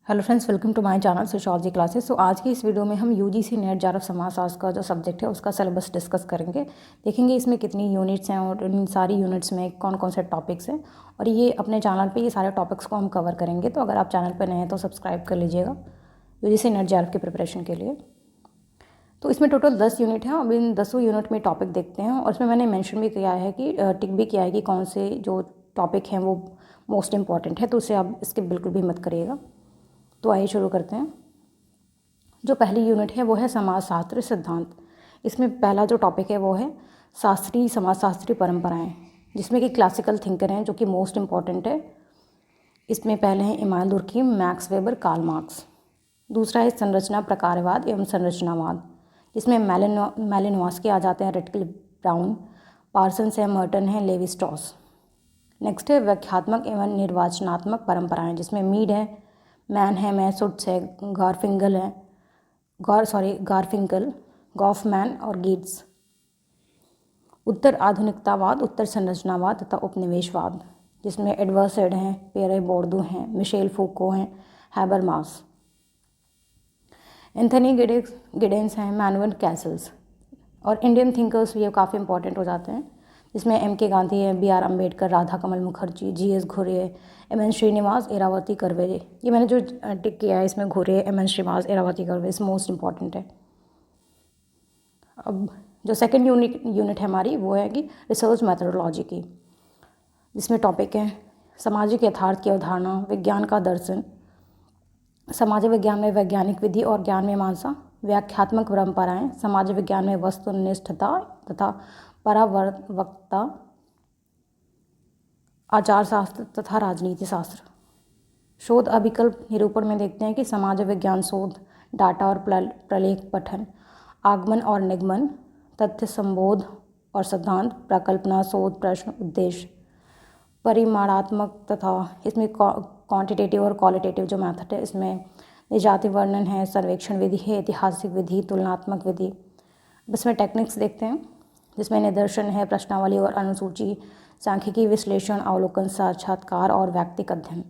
Hello friends, welcome to my channel sociology classes. आज की इस वीडियो में हम यूजीसी नेट जेआरएफ समाजशास्त्र का जो सब्जेक्ट है उसका सिलेबस डिस्कस करेंगे। देखेंगे इसमें कितनी यूनिट्स हैं और इन सारी यूनिट्स में कौन कौन से टॉपिक्स हैं, और ये अपने चैनल पे ये सारे टॉपिक्स को हम कवर करेंगे। तो अगर आप चैनल पर नए हैं तो सब्सक्राइब कर लीजिएगा यूजीसी नेट जेआरएफ की प्रिपरेशन के लिए। तो इसमें टोटल 10 यूनिट हैं। अब इन 10 यूनिट में टॉपिक देखते हैं, और इसमें मैंने मेंशन भी किया है कि टिक भी किया है कि कौन से जो टॉपिक हैं वो मोस्ट इंपॉर्टेंट है, तो उसे आप इसके बिल्कुल भी मत करिएगा। तो आइए शुरू करते हैं। जो पहली यूनिट है वो है समाजशास्त्र सिद्धांत। इसमें पहला जो टॉपिक है वो है शास्त्रीय समाजशास्त्रीय परंपराएं, जिसमें कि क्लासिकल थिंकर हैं जो कि मोस्ट इम्पॉर्टेंट है। इसमें पहले हैं Emmanuel Durkheim, Max Weber, Karl Marx. दूसरा है संरचना प्रकारवाद एवं संरचनावाद, जिसमें मैलिनोव्स्की आ जाते हैं, रेडक्लिफ ब्राउन, पार्सन्स है, मर्टन है, लेवी स्ट्रॉस। नेक्स्ट है व्याख्यात्मक एवं निर्वाचनात्मक परंपराएं, जिसमें मीड है, मैन है, मैसुट्स है, गारफिंकल, गॉफमैन और गीट्स। उत्तर आधुनिकतावाद, उत्तर संरचनावाद तथा उपनिवेशवाद, जिसमें एडवर्ड सैड हैं, पियरे बोर्दू हैं, मिशेल फूको हैं, हैबरमास। एंथनी गिडेंस हैं, मैनुअल कैसल्स। और इंडियन थिंकर्स ये काफ़ी इंपॉर्टेंट हो जाते हैं, जिसमें M.K. गांधी है, B.R. अम्बेडकर, राधा कमल मुखर्जी, G.S. घुरे, M.N. श्रीनिवास, इरावती कर्वे। ये मैंने जो टिक किया है इसमें घुरे, M.N. श्रीनिवास, इरावती कर्वे इस मोस्ट इम्पॉर्टेंट है। अब जो सेकंड यूनिट है हमारी वो है कि रिसर्च मैथडोलॉजी की, जिसमें टॉपिक है सामाजिक यथार्थ की अवधारणा, विज्ञान का दर्शन, समाज विज्ञान में वैज्ञानिक विधि और ज्ञान मीमांसा, व्याख्यात्मक परंपराएं, समाज विज्ञान में वस्तुनिष्ठता तथा परावर्तकता, आचार शास्त्र तथा राजनीति शास्त्र। शोध अभिकल्प निरूपण में देखते हैं कि समाज विज्ञान शोध, डाटा और प्रलेख पठन, आगमन और निगमन, तथ्य संबोध और सिद्धांत, प्रकल्पना, शोध, प्रश्न, उद्देश्य, परिमाणात्मक तथा इसमें क्वांटिटेटिव और क्वालिटेटिव जो मेथड है, इसमें निजाति वर्णन है, सर्वेक्षण विधि है, ऐतिहासिक विधि, तुलनात्मक विधि। इसमें टेक्निक्स देखते हैं, जिसमें निदर्शन है, प्रश्नावली और अनुसूची, सांख्यिकी विश्लेषण, अवलोकन, साक्षात्कार और व्यक्तिक अध्ययन,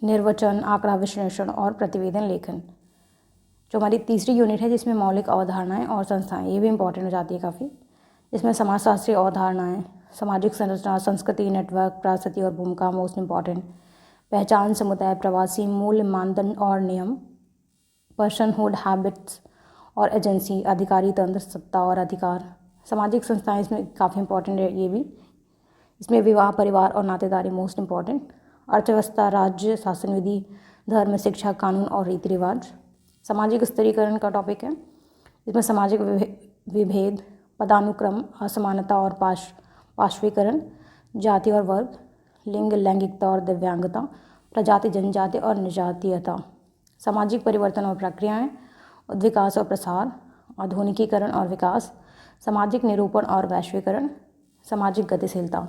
निर्वचन, आंकड़ा विश्लेषण और प्रतिवेदन लेखन। जो हमारी तीसरी यूनिट है जिसमें मौलिक अवधारणाएं और संस्थाएं, ये भी इंपॉर्टेंट हो जाती है काफ़ी। इसमें समाजशास्त्रीय अवधारणाएं, सामाजिक संरचना, संस्कृति, नेटवर्क, परिस्थिति और भूमिका मोस्ट इम्पॉर्टेंट, पहचान, समुदाय, प्रवासी, मूल्य, मानदंड और नियम, पर्सनहुड, हैबिट्स और एजेंसी, अधिकारी तंत्र, सत्ता और अधिकार। सामाजिक संस्थाएं इसमें काफ़ी इंपॉर्टेंट है ये भी। इसमें विवाह, परिवार और नातेदारी मोस्ट इम्पॉर्टेंट, अर्थव्यवस्था, राज्य शासन विधि, धर्म, शिक्षा, कानून और रीति रिवाज। सामाजिक स्तरीकरण का टॉपिक है, इसमें सामाजिक विभेद, पदानुक्रम, असमानता और पार्श्वीकरण, जाति और वर्ग, लिंग, लैंगिकता और दिव्यांगता, प्रजाति, जनजाति और निजातीयता। सामाजिक परिवर्तन और प्रक्रियाएं, विकास और प्रसार, आधुनिकीकरण और विकास, सामाजिक निरूपण और वैश्वीकरण, सामाजिक गतिशीलता।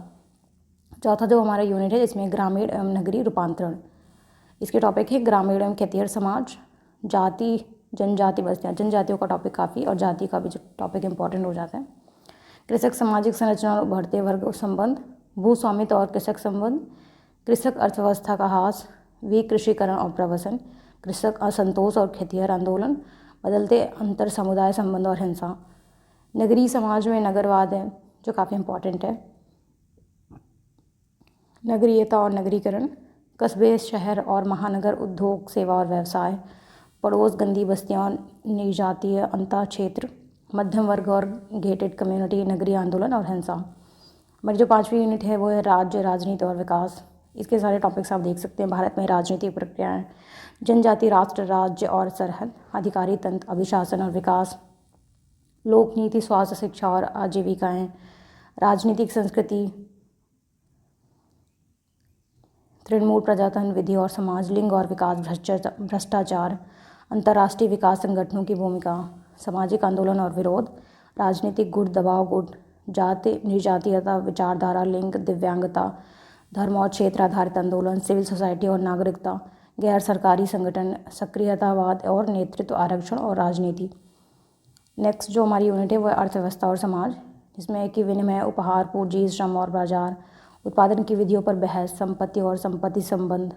चौथा जो हमारा यूनिट है इसमें ग्रामीण एवं नगरीय रूपांतरण। इसके टॉपिक है ग्रामीण एवं खेतिहर समाज, जाति, जनजाति बस्तियाँ, जनजातियों का टॉपिक काफ़ी, और जाति का भी जो टॉपिक इंपॉर्टेंट हो जाता है। कृषक सामाजिक संरचना और उभरते वर्ग संबंध, भू स्वामित्व और कृषक संबंध, कृषक अर्थव्यवस्था का ह्रास, विकृषीकरण और प्रवसन, कृषक असंतोष और खेतिहर आंदोलन, बदलते अंतर समुदाय संबंध और हिंसा। नगरीय समाज में नगरवाद है जो काफ़ी इंपॉर्टेंट है, नगरीयता और नगरीकरण, कस्बे, शहर और महानगर, उद्योग, सेवा और व्यवसाय, पड़ोस, गंदी बस्तियाँ, निजातीय अंतर क्षेत्र, मध्यम वर्ग और गेटेड कम्युनिटी, नगरीय आंदोलन और हिंसा। हमारी जो पांचवी यूनिट है वो है राज्य, राजनीति और विकास। इसके सारे टॉपिक्स आप देख सकते हैं। भारत में राजनीतिक प्रक्रियाएं, जनजाति, राष्ट्र, राज्य और सरहद, अधिकारी तंत्र, अभिशासन और विकास, लोक नीति, स्वास्थ्य, शिक्षा और आजीविकाएं, राजनीतिक संस्कृति, तृणमूल प्रजातंत्र, विधि और समाज, लिंग और विकास, भ्रष्टाचार, अंतर्राष्ट्रीय विकास संगठनों की भूमिका, सामाजिक आंदोलन और विरोध, राजनीतिक गुट, दबाव गुट, जाति, निर्जातीयता, विचारधारा, लिंग, दिव्यांगता, धर्म और क्षेत्र आधारित आंदोलन, सिविल सोसाइटी और नागरिकता, गैर सरकारी संगठन, सक्रियतावाद और नेतृत्व, आरक्षण और राजनीति। नेक्स्ट जो हमारी यूनिट है वो है अर्थव्यवस्था और समाज, जिसमें है कि विनिमय, उपहार, पूंजी, श्रम और बाजार, उत्पादन की विधियों पर बहस, संपत्ति और संपत्ति संबंध,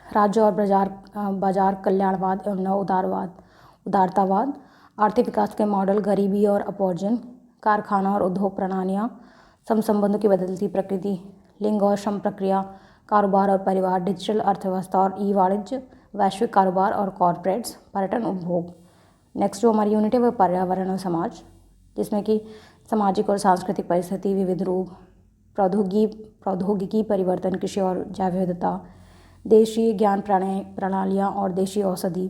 राज्य और बाजार कल्याणवाद एवं नव उदारतावाद, आर्थिक विकास के मॉडल, गरीबी और अपॉर्जन, कारखाना और उद्योग प्रणालियाँ, संबंधों की बदलती प्रकृति, लिंग और श्रम प्रक्रिया, कारोबार और परिवार, डिजिटल अर्थव्यवस्था और ई वाणिज्य, वैश्विक कारोबार और कॉरपोरेट्स, पर्यटन, उपभोग। नेक्स्ट जो हमारी यूनिट है वह पर्यावरण और समाज, जिसमें कि सामाजिक और सांस्कृतिक परिस्थिति, विविध रूप, प्रौद्योगिकी परिवर्तन, कृषि और जैव विविधता, देशीय ज्ञान प्रणालियाँ और देशीय औषधि,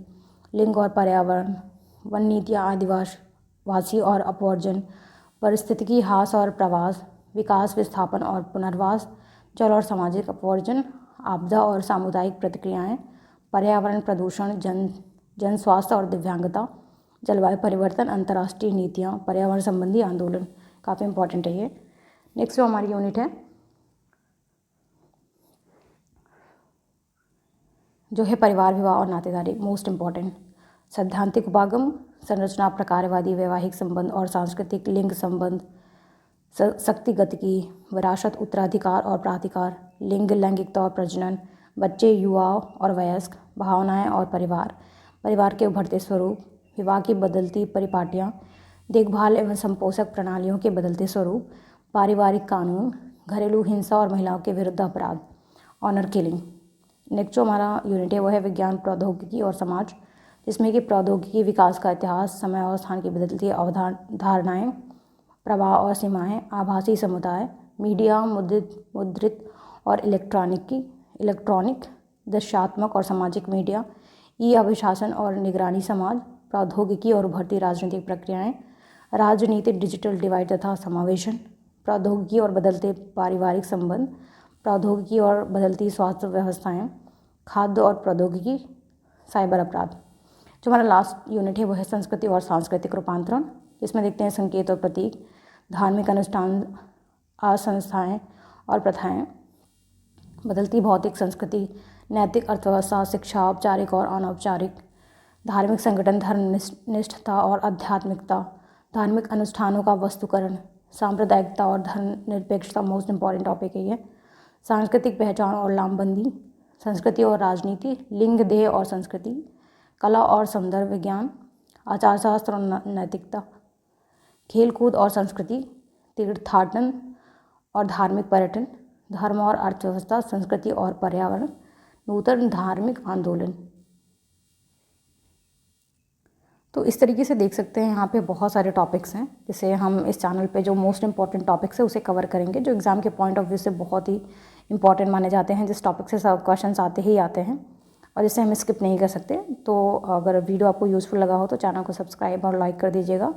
लिंग और पर्यावरण, वन नीतियाँ, आदिवासी और अपवर्जन, पारिस्थितिकी ह्रास और प्रवास, विकास, विस्थापन और पुनर्वास, जल और सामाजिक अपवर्जन, आपदा और सामुदायिक प्रतिक्रियाएँ, पर्यावरण प्रदूषण, जन स्वास्थ्य और दिव्यांगता, जलवायु परिवर्तन, अंतर्राष्ट्रीय नीतियाँ, पर्यावरण संबंधी आंदोलन। काफ़ी इंपॉर्टेंट है ये। नेक्स्ट जो हमारी यूनिट है जो है परिवार, विवाह और नातेदारी, मोस्ट इम्पॉर्टेंट। सैद्धांतिक उपागम, संरचना, प्रकारवादी, वैवाहिक संबंध और सांस्कृतिक, लिंग संबंध, शक्ति गतिकी, विरासत, उत्तराधिकार और प्राधिकार, लिंग, लैंगिकता और प्रजनन, बच्चे, युवा और वयस्क, भावनाएं और परिवार के उभरते स्वरूप, विवाह की बदलती परिपाटियाँ, देखभाल एवं संपोषक प्रणालियों के बदलते स्वरूप, पारिवारिक कानून, घरेलू हिंसा और महिलाओं के विरुद्ध अपराध, ऑनर किलिंग। नेक्स्ट जो हमारा यूनिट है वो है विज्ञान, प्रौद्योगिकी और समाज, जिसमें कि प्रौद्योगिकी विकास का इतिहास, समय और स्थान की बदलती धारणाएँ, प्रवाह और सीमाएँ, आभासी समुदाय, मीडिया, मुद्रित और इलेक्ट्रॉनिक, दृश्यात्मक और सामाजिक मीडिया, ई अभिशासन और निगरानी समाज, प्रौद्योगिकी और उभरती राजनीतिक प्रक्रियाएँ, राजनीतिक, डिजिटल डिवाइड तथा समावेशन, प्रौद्योगिकी और बदलते पारिवारिक संबंध, प्रौद्योगिकी और बदलती स्वास्थ्य व्यवस्थाएँ, खाद्य और प्रौद्योगिकी, साइबर अपराध। जो हमारा लास्ट यूनिट है वो है संस्कृति और सांस्कृतिक रूपांतरण, जिसमें देखते हैं संकेत और प्रतीक, धार्मिक अनुष्ठान, संस्थाएँ और प्रथाएँ, बदलती भौतिक संस्कृति, नैतिक अर्थव्यवस्था, शिक्षा, औपचारिक और अनौपचारिक, धार्मिक संगठन, धर्मनिष्ठता और आध्यात्मिकता, धार्मिक अनुष्ठानों का वस्तुकरण, सांप्रदायिकता और धर्मनिरपेक्षता, मोस्ट इम्पॉर्टेंट टॉपिक है ये, सांस्कृतिक पहचान और लामबंदी, संस्कृति और राजनीति, लिंग, देह और संस्कृति, कला और सौंदर्य विज्ञान, आचार शास्त्र और नैतिकता, खेलकूद और संस्कृति, तीर्थाटन और धार्मिक पर्यटन, धर्म और अर्थव्यवस्था, संस्कृति और पर्यावरण, नूतन धार्मिक आंदोलन। तो इस तरीके से देख सकते हैं यहाँ पे बहुत सारे टॉपिक्स हैं, जिसे हम इस चैनल पे जो मोस्ट इंपॉर्टेंट टॉपिक्स है उसे कवर करेंगे, जो एग्ज़ाम के पॉइंट ऑफ व्यू से बहुत ही इंपॉर्टेंट माने जाते हैं, जिस टॉपिक से सब क्वेश्चंस आते ही आते हैं और जिसे हम स्किप नहीं कर सकते। तो अगर वीडियो आपको यूज़फुल लगा हो तो चैनल को सब्सक्राइब और लाइक कर दीजिएगा।